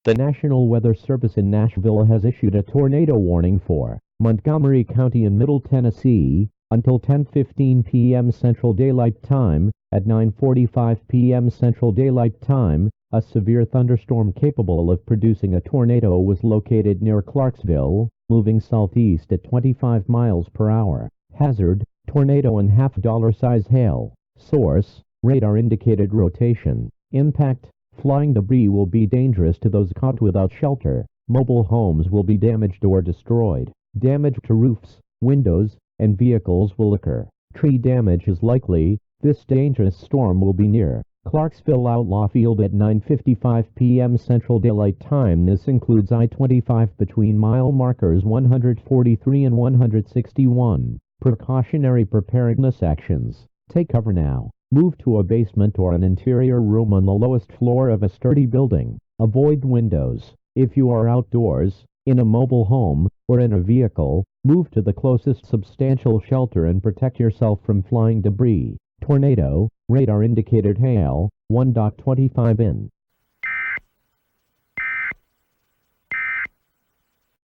The National Weather Service in Nashville has issued a tornado warning for Montgomery County in Middle Tennessee until 10:15 p.m. Central Daylight Time. At 9:45 p.m. Central Daylight Time, a severe thunderstorm capable of producing a tornado was located near Clarksville, moving southeast at 25 miles per hour. Hazard: tornado and $50 hail. Source: radar indicated rotation. Impact: flying debris will be dangerous to those caught without shelter. Mobile homes will be damaged or destroyed. Damage to roofs, windows, and vehicles will occur. Tree damage is likely. This dangerous storm will be near Clarksville Outlaw Field at 9:55 p.m. Central Daylight Time. This includes I-25 between mile markers 143 and 161. Precautionary preparedness actions. Take cover now. Move to a basement or an interior room on the lowest floor of a sturdy building. Avoid windows. If you are outdoors, in a mobile home, or in a vehicle, move to the closest substantial shelter and protect yourself from flying debris. Tornado, radar indicated hail, 1.25 in.